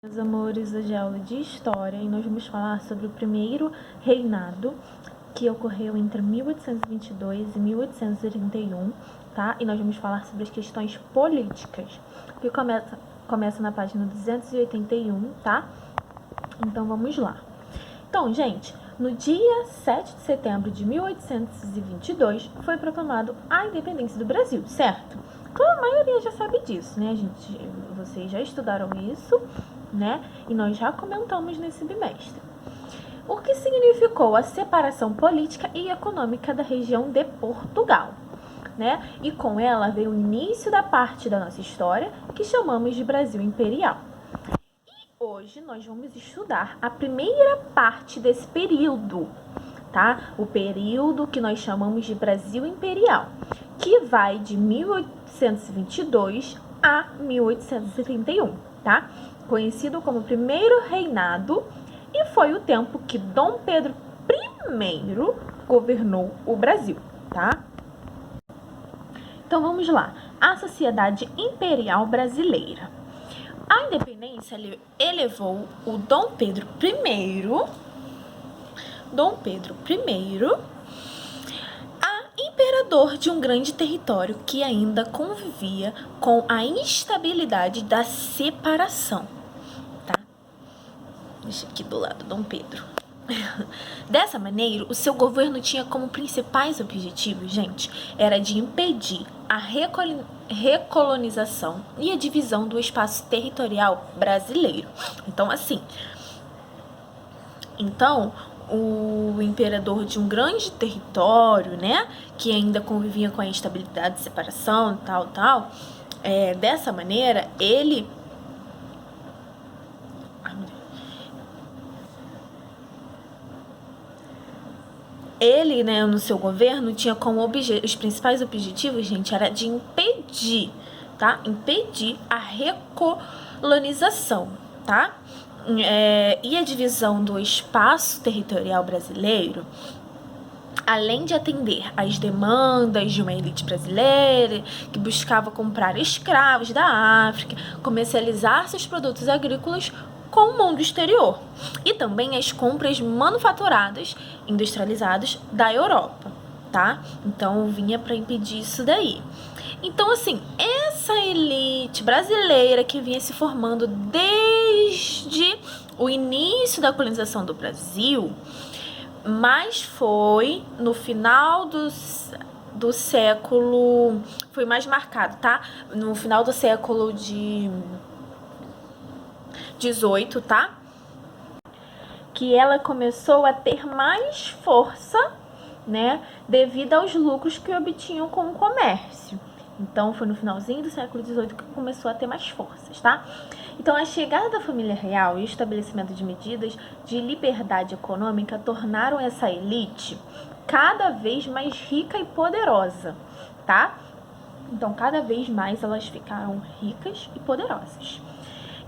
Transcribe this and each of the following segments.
Meus amores, hoje é aula de História e nós vamos falar sobre o primeiro reinado, que ocorreu entre 1822 e 1831, tá? E nós vamos falar sobre as questões políticas, que começa na página 281, tá? Então, vamos lá. Então, gente, no dia 7 de setembro de 1822, foi proclamado a independência do Brasil, certo? Então, a maioria já sabe disso, né, gente? Vocês já estudaram isso, né? E nós já comentamos nesse bimestre. O que significou a separação política e econômica da região de Portugal, né? E com ela veio o início da parte da nossa história que chamamos de Brasil Imperial. E hoje nós vamos estudar a primeira parte desse período, tá? O período que nós chamamos de Brasil Imperial, que vai de 1822 a 1831, tá? Conhecido como primeiro reinado, e foi o tempo que Dom Pedro I governou o Brasil, tá? Então vamos lá. A Sociedade Imperial Brasileira. A independência elevou o Dom Pedro I a imperador de um grande território que ainda convivia com a instabilidade da separação. Deixa aqui do lado, Dom Pedro. Dessa maneira, o seu governo tinha como principais objetivos, gente, era de impedir a recolonização e a divisão do espaço territorial brasileiro. Então, o imperador de um grande território, né, que ainda convivia com a instabilidade de separação, dessa maneira, ele, né, no seu governo, tinha como os principais objetivos, gente, era de impedir, tá? Impedir a recolonização, tá? E a divisão do espaço territorial brasileiro, além de atender às demandas de uma elite brasileira que buscava comprar escravos da África, comercializar seus produtos agrícolas com o mundo exterior, e também as compras manufaturadas, industrializadas da Europa, tá? Então, vinha para impedir isso daí. Então, assim, essa elite brasileira que vinha se formando desde o início da colonização do Brasil, mas foi no final do século, foi mais marcado, tá? No final do século de 18, tá? Que ela começou a ter mais força, né? Devido aos lucros que obtinham com o comércio. Então, foi no finalzinho do século XVIII que começou a ter mais forças, tá? Então, a chegada da família real e o estabelecimento de medidas de liberdade econômica tornaram essa elite cada vez mais rica e poderosa, tá? Então, cada vez mais elas ficaram ricas e poderosas.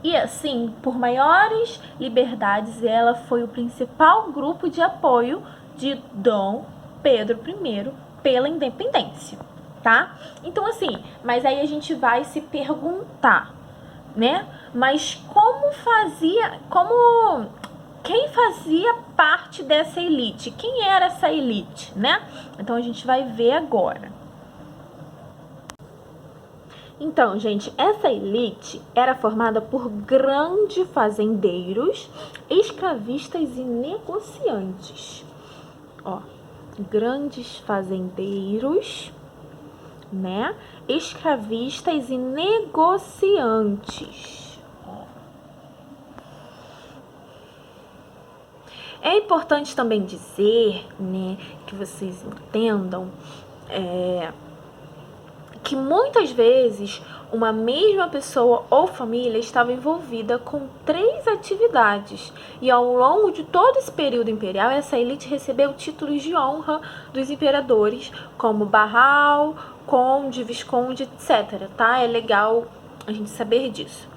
E assim, por maiores liberdades, ela foi o principal grupo de apoio de Dom Pedro I pela independência, tá? Então assim, mas aí a gente vai se perguntar, né? Mas quem fazia parte dessa elite? Quem era essa elite, né? Então a gente vai ver agora. Então, gente, essa elite era formada por grandes fazendeiros, escravistas e negociantes. Ó, grandes fazendeiros, né? Escravistas e negociantes. Ó. É importante também dizer, né, que vocês entendam, que muitas vezes uma mesma pessoa ou família estava envolvida com 3 atividades, e ao longo de todo esse período imperial, essa elite recebeu títulos de honra dos imperadores, como barral, conde, visconde, etc. Tá? É legal a gente saber disso.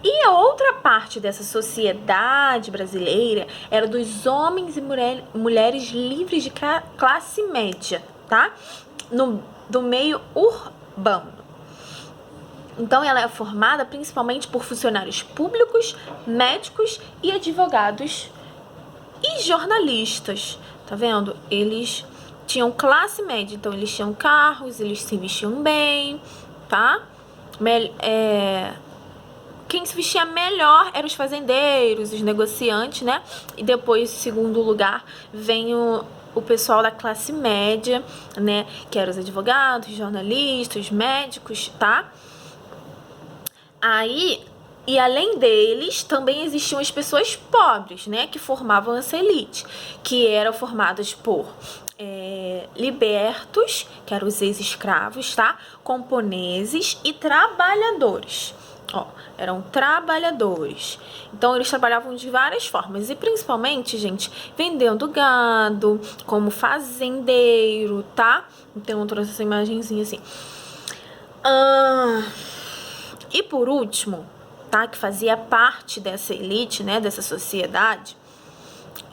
E a outra parte dessa sociedade brasileira era dos homens e mulheres livres de classe média, tá? Do meio urbano. Então, ela é formada principalmente por funcionários públicos, médicos e advogados e jornalistas. Tá vendo? Eles tinham classe média, então eles tinham carros, eles se vestiam bem, tá? Quem se vestia melhor eram os fazendeiros, os negociantes, né? E depois, em segundo lugar, vem o pessoal da classe média, né? Que eram os advogados, jornalistas, os médicos, tá? Aí, e além deles, também existiam as pessoas pobres, né? Que formavam essa elite, que eram formadas por libertos, que eram os ex-escravos, tá? Camponeses e trabalhadores. Ó, eram trabalhadores. Então, eles trabalhavam de várias formas. E, principalmente, gente, vendendo gado, como fazendeiro, tá? Então, eu trouxe essa imagenzinha assim. E, por último, tá? Que fazia parte dessa elite, né? Dessa sociedade,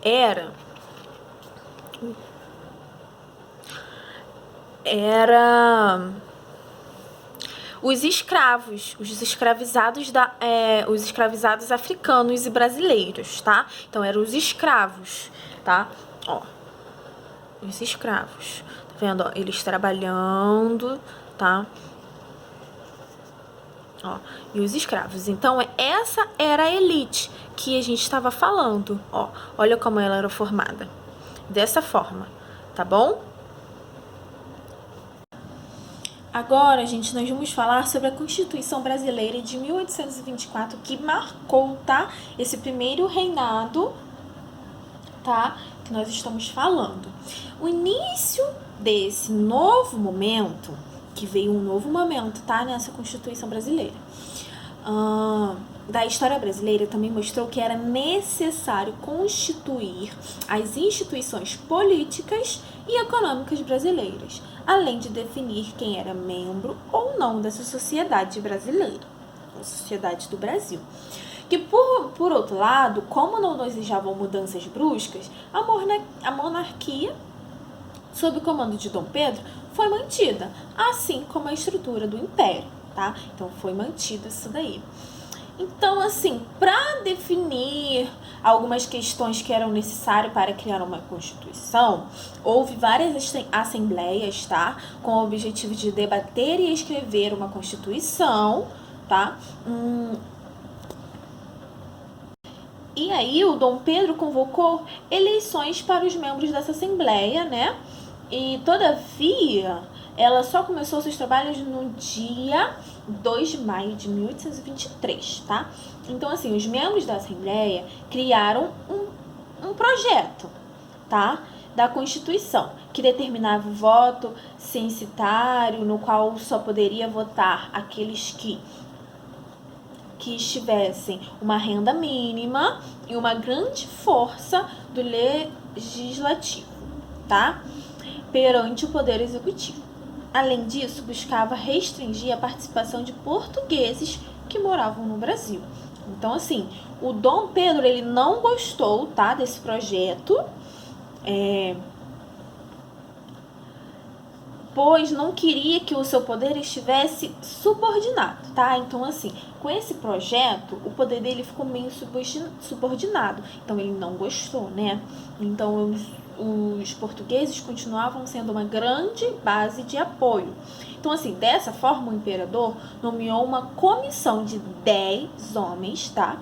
era os escravos, os escravizados os escravizados africanos e brasileiros, tá? Então, eram os escravos, tá? Ó, os escravos, tá vendo? Ó, eles trabalhando, tá? Ó, e os escravos. Então, essa era a elite que a gente estava falando, ó. Olha como ela era formada. Dessa forma, tá bom? Agora, gente, nós vamos falar sobre a Constituição Brasileira de 1824, que marcou, tá? Esse primeiro reinado, tá? Que nós estamos falando. O início desse novo momento, que veio um novo momento, tá? Nessa Constituição Brasileira. Da história brasileira também mostrou que era necessário constituir as instituições políticas e econômicas brasileiras, além de definir quem era membro ou não dessa sociedade brasileira, a sociedade do Brasil. Que, por outro lado, como não desejavam mudanças bruscas, a monarquia, sob o comando de Dom Pedro, foi mantida, assim como a estrutura do império, tá? Então, foi mantido isso daí. Então, assim, para definir algumas questões que eram necessárias para criar uma Constituição, houve várias assembleias, tá? Com o objetivo de debater e escrever uma Constituição, tá? E aí, o Dom Pedro convocou eleições para os membros dessa Assembleia, né? E, todavia, ela só começou seus trabalhos no dia 2 de maio de 1823, tá? Então, assim, os membros da Assembleia criaram um projeto, tá? Da Constituição, que determinava o voto censitário, no qual só poderia votar aqueles que estivessem uma renda mínima e uma grande força do legislativo, tá? Perante o poder executivo. Além disso, buscava restringir a participação de portugueses que moravam no Brasil. Então, assim, o Dom Pedro, ele não gostou, tá, desse projeto, pois não queria que o seu poder estivesse subordinado, tá? Então, assim, com esse projeto, o poder dele ficou meio subordinado. Então, ele não gostou, né? Então, os portugueses continuavam sendo uma grande base de apoio. Então, assim, dessa forma, o imperador nomeou uma comissão de 10 homens, tá?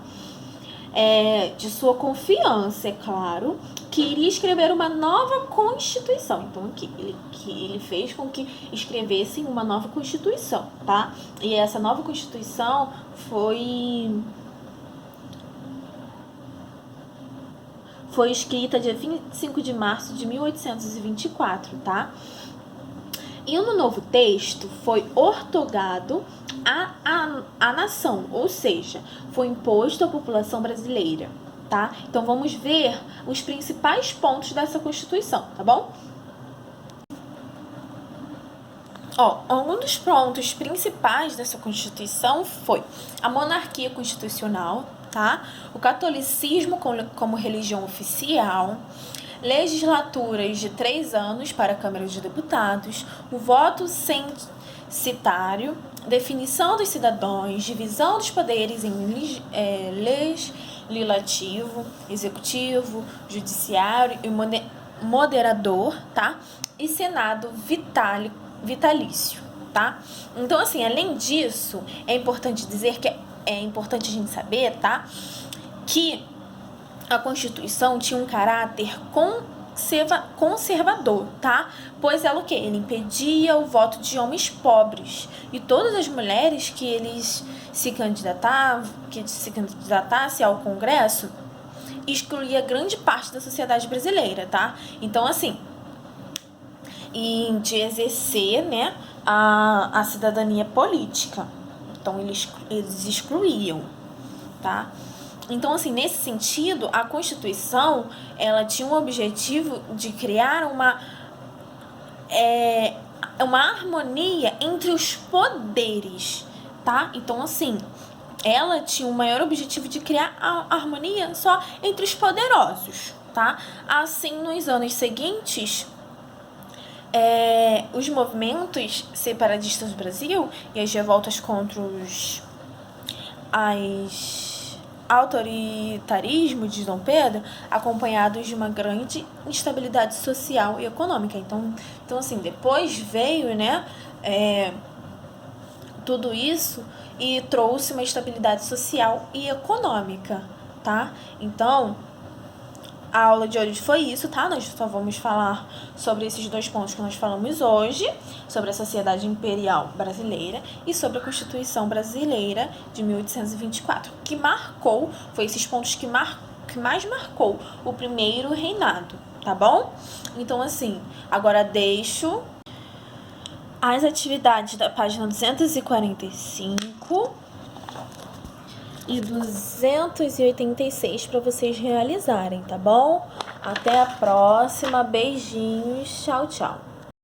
De sua confiança, é claro, que iria escrever uma nova Constituição. Então, aqui, ele fez com que escrevessem uma nova Constituição, tá? E essa nova Constituição foi escrita dia 25 de março de 1824, tá? E no novo texto foi ortogado à nação, ou seja, foi imposto à população brasileira, tá? Então, vamos ver os principais pontos dessa Constituição, tá bom? Um dos pontos principais dessa Constituição foi a monarquia constitucional, tá? O catolicismo como religião oficial, legislaturas de 3 anos para a Câmara de Deputados, o voto censitário, definição dos cidadãos, divisão dos poderes em legislativo, executivo, judiciário e moderador, tá? E Senado vitalício, tá? Então, assim, além disso, é importante dizer que é importante a gente saber, tá? Que a Constituição tinha um caráter conservador, tá? Pois ela o quê? Ele impedia o voto de homens pobres e todas as mulheres que eles se candidatassem ao Congresso, excluía grande parte da sociedade brasileira, tá? Então, assim, e de exercer, né, a cidadania política. Então, eles excluíam, tá? Então, assim, nesse sentido, a Constituição, ela tinha um objetivo de criar uma harmonia entre os poderes, tá? Então, assim, ela tinha o maior objetivo de criar a harmonia só entre os poderosos, tá? Assim, nos anos seguintes, os movimentos separatistas do Brasil e as revoltas contra os autoritarismo de Dom Pedro, acompanhados de uma grande instabilidade social e econômica. Então assim, depois veio, né, tudo isso e trouxe uma estabilidade social e econômica, tá? Então, a aula de hoje foi isso, tá? Nós só vamos falar sobre esses 2 pontos que nós falamos hoje, sobre a sociedade imperial brasileira e sobre a Constituição brasileira de 1824, que marcou, foi esses pontos que mais marcou o primeiro reinado, tá bom? Então, assim, agora deixo as atividades da página 245 e 286 para vocês realizarem, tá bom? Até a próxima, beijinhos, tchau, tchau.